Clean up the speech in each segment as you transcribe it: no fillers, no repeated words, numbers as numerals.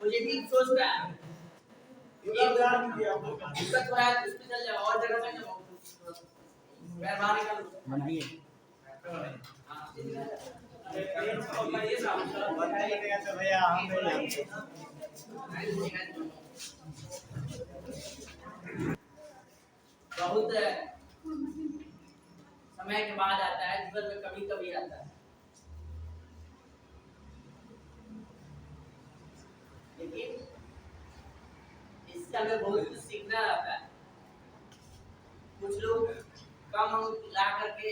Positive सोच रहा है दिक्कत हो रहा है तो चल जाओ और जगह पे जाओ पैर बाहर निकालो बनाइए भैया हम बहुत समय के बाद आता है, जीवन में कभी कभी आता है, लेकिन इससे हमें बहुत कुछ सीखना रहता है। कुछ लोग कम अंक ला करके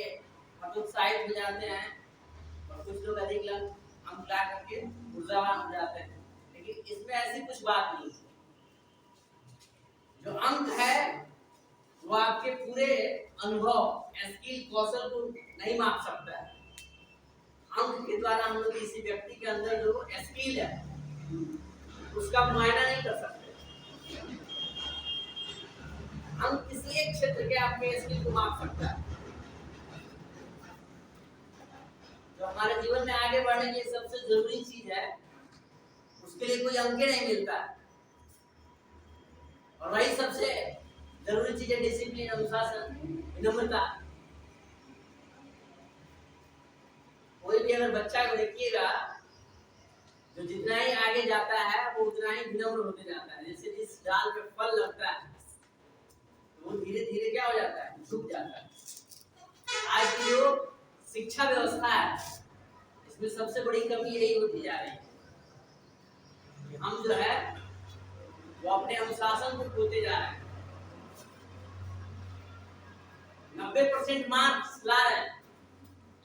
हतोत्साहित हो जाते हैं और कुछ लोग अधिक अंक ला करके ऊर्जावान हो जाते हैं, लेकिन इसमें ऐसी कुछ बात नहीं। जो अंक है वो आपके पूरे अनुभव, स्किल, कौशल को नहीं माप सकता है। अंक के द्वारा हम लोग किसी व्यक्ति के अंदर जो स्किल है उसका मुआयना नहीं कर सकते। अंक किसी एक क्षेत्र के आपके स्किल को माप सकता है। जो हमारे जीवन में आगे बढ़ने की सबसे जरूरी चीज है, उसके लिए कोई अंक नहीं मिलता है, और वही सबसे जरूरी चीज है डिसिप्लिन, अनुशासन, विनम्रता। कोई भी अगर बच्चा को देखिएगा जो जितना ही आगे जाता है वो उतना ही विनम्र होते जाता है। जैसे जिस डाल पे फल लगता है वो धीरे धीरे क्या हो जाता है, झुक जाता है। आज की जो शिक्षा व्यवस्था है इसमें सबसे बड़ी कमी यही होती जा रही है। हम जो है वो अपने अनुशासन को खोते जा रहे हैं। 90% मार्क्स ला रहे हैं,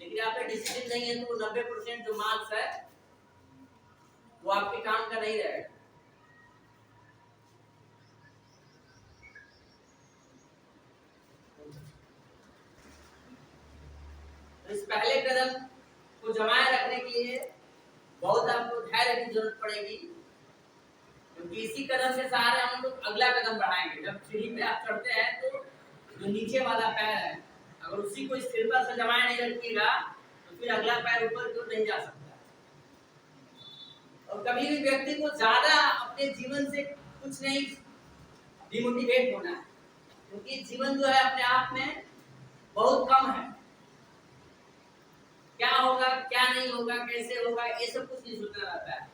लेकिन आप में डिसिप्लिन नहीं है तो 90% जो मार्क्स है वो आपके काम का नहीं रहेगा। तो इस पहले कदम को जमाए रखने के लिए बहुत आपको धैर्य की जरूरत पड़ेगी, क्योंकि इसी कदम के सहारे हम लोग अगला कदम बढ़ाएंगे। जब सीढ़ी पे आप चढ़ते हैं तो जो नीचे वाला पैर है अगर उसी को स्थिरता से जमाए नहीं रखिएगा तो फिर अगला पैर ऊपर की ओर नहीं जा सकता। और कभी भी व्यक्ति को ज्यादा अपने जीवन से कुछ नहीं डिमोटिवेट होना है, क्योंकि जीवन जो है अपने आप में बहुत कम है। क्या होगा, क्या नहीं होगा, कैसे होगा, ये सब कुछ नहीं सोचना रहता है।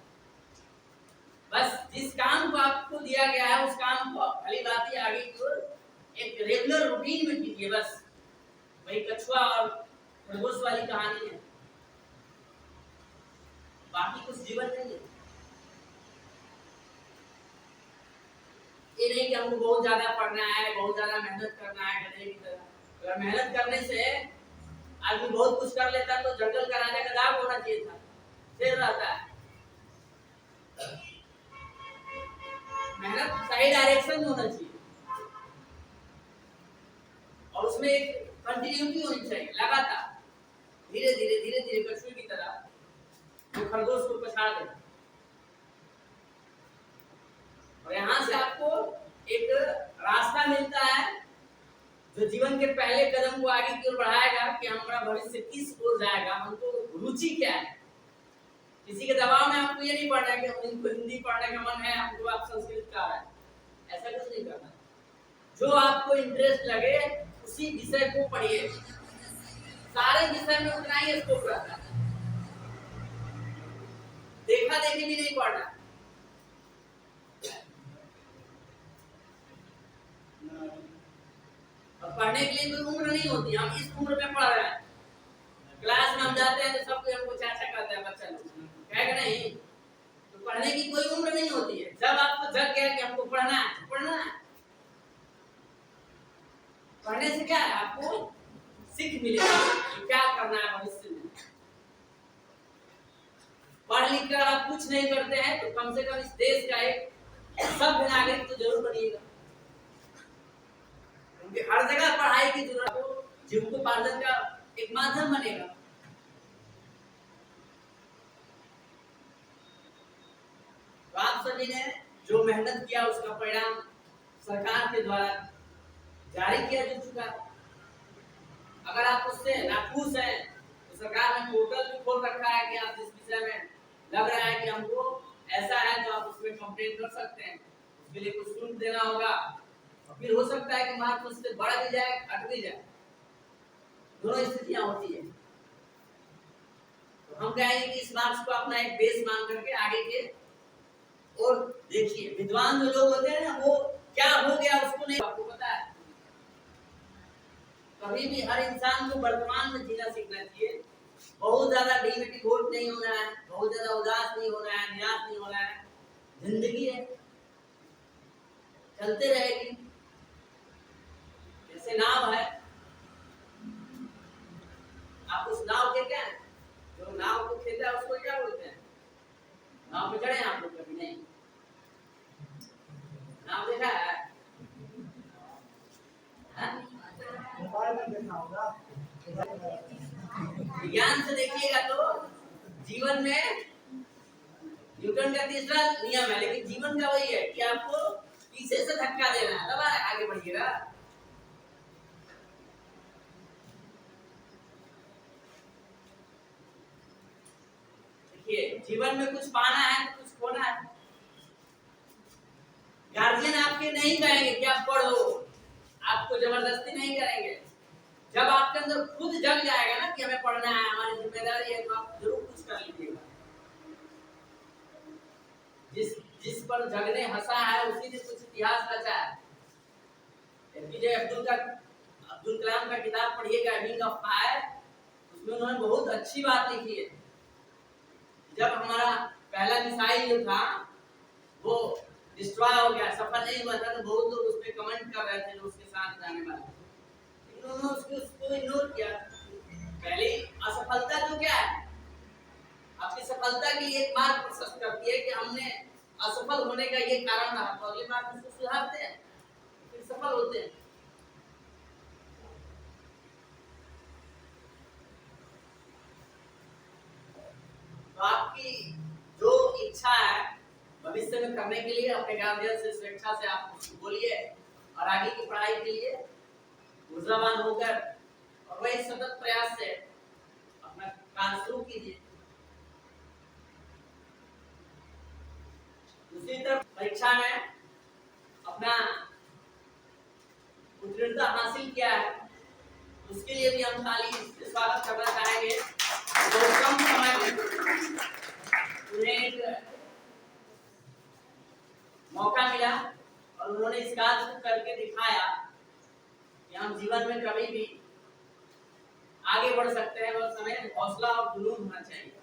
बस जिस काम को आपको दिया गया है उस काम को भली बात ही आगे की ओर एक रेगुलर रूटीन में कीजिए। बस वही कछुआ और खरगोश वाली कहानी है, बाकी कुछ जीवन नहीं है। ये नहीं कि हमको बहुत ज्यादा पढ़ना है, बहुत ज्यादा मेहनत करना है गधे की तरह। अगर मेहनत करने से आदमी बहुत कुछ कर लेता तो जंगल का राजा का दाग होना चाहिए था, शेर रहता है। मेहनत सही डायरेक्शन में होना चाहिए और उसमें एक कंटिन्यूटी होनी चाहिए, लगातार धीरे धीरे धीरे धीरे कछुए की तरह जो खरगोश को पछाड़ दे। और यहाँ से आपको एक रास्ता मिलता है जो जीवन के पहले कदम को आगे की ओर बढ़ाएगा कि हमारा भविष्य किस ओर जाएगा, हमको रुचि क्या है। किसी के दबाव में आपको ये नहीं पढ़ना है कि हमको हिंदी पढ़ने का मन है, हमको आप संस्कृत का है, ऐसा कुछ नहीं करना। जो आपको इंटरेस्ट लगे उसी विषय को पढ़िए। सारे विषय में उतना ही स्कोप रहता है, देखा देखी भी नहीं पढ़ना। और पढ़ने के लिए कोई उम्र नहीं होती। हम इस उम्र में पढ़ रहे हैं, क्लास में हम जाते हैं तो सब कोई हमको चाचा कहता है, बच्चा लोग कह के नहीं। तो पढ़ने की कोई उम्र नहीं होती है। जब आपको जग गया कि हमको पढ़ना है, पढ़ना है। पढ़ने से क्या है, आपको सीख मिलेगा कि क्या करना है भविष्य में। पढ़ लिख कर आप कुछ नहीं करते हैं तो कम से कम इस देश का एक सभ्य नागरिक तो जरूर बनिएगा, क्योंकि हर जगह पढ़ाई की जरूरत हो, जीविकोपार्जन का एक माध्यम बनेगा। तो आप सभी ने जो मेहनत किया उसका परिणाम सरकार के द्वारा जारी किया जा चुका है। अगर आप उससे नाखुश हैं तो सरकार ने पोर्टल भी खोल रखा है कि आप जिस विषय में लग रहा है कि हमको ऐसा है तो आप उसमें कंप्लेंट कर सकते हैं, उसके लिए कुछ शुल्क देना होगा, और फिर हो सकता है कि मार्क्स उससे बढ़ भी जाए घट भी जाए, दोनों स्थितियां होती है। तो हम कहेंगे कि इस मार्क्स को अपना एक बेस मान करके आगे के और देखिए विद्वान जो लोग होते हैं ना, वो क्या हो गया उसको नहीं आपको पता है। कभी भी हर इंसान को वर्तमान में जीना सीखना चाहिए, बहुत ज्यादा डिमोटिवेट नहीं होना है, बहुत ज्यादा उदास नहीं होना है, निराश नहीं होना है। जिंदगी है, चलते रहेगी, जैसे नाव है। आप उस नाव के क्या है, जो नाव को खेलता है उसको क्या बोलते हैं? नाव पे चढ़े हैं आप लोग कभी? नहीं, नाव देखा है? मोबाइल में देखा होगा। ज्ञान से देखिएगा तो जीवन में न्यूटन का तीसरा नियम है, लेकिन जीवन का वही है कि आपको पीछे से धक्का देना है, तब आगे बढ़िएगा। देखिए जीवन में कुछ पाना है तो कुछ खोना है। गार्जियन आपके नहीं कहेंगे कि आप पढ़ो, आपको जबरदस्ती नहीं करेंगे। जब आपके अंदर खुद जग जाएगा ना कि हमें पढ़ना है, हमारी जिम्मेदारी है, तो आप जरूर कुछ कर लीजिएगा। जिस पर जगने हंसा है उसी से कुछ इतिहास रचा है। एपीजे अब्दुल कलाम का किताब पढ़िएगा, विंग ऑफ फायर, उसमें उन्होंने बहुत अच्छी बात लिखी है। जब हमारा पहला मिसाइल जो था वो डिस्ट्रॉय हो गया, सफल नहीं हुआ था, तो बहुत लोग उस पे कमेंट कर रहे थे जो उसके साथ जाने वाले, लेकिन उन्होंने उसको इग्नोर किया। पहली असफलता जो क्या है, आपकी सफलता के लिए एक मार्ग प्रशस्त करती है कि हमने असफल होने का ये कारण रहा, तो अगले बार उसको सुधारते हैं, फिर सफल होते हैं। तो आपकी जो इच्छा है भविष्य में करने के लिए, अपने गार्जियन से स्वेच्छा से आप उसको बोलिए, और आगे की पढ़ाई के लिए ऊर्जावान होकर और वही सतत प्रयास से अपना काम शुरू कीजिए। दूसरी तरफ परीक्षा में अपना उत्तीर्णता हासिल किया है, उसके लिए भी हम ताली से स्वागत करना चाहेंगे। बहुत कम समय में उन्हें एक मौका मिला और उन्होंने इस कार्य को करके दिखाया कि हम जीवन में कभी भी आगे बढ़ सकते हैं, बस हमें हौसला और जुनून होना चाहिए।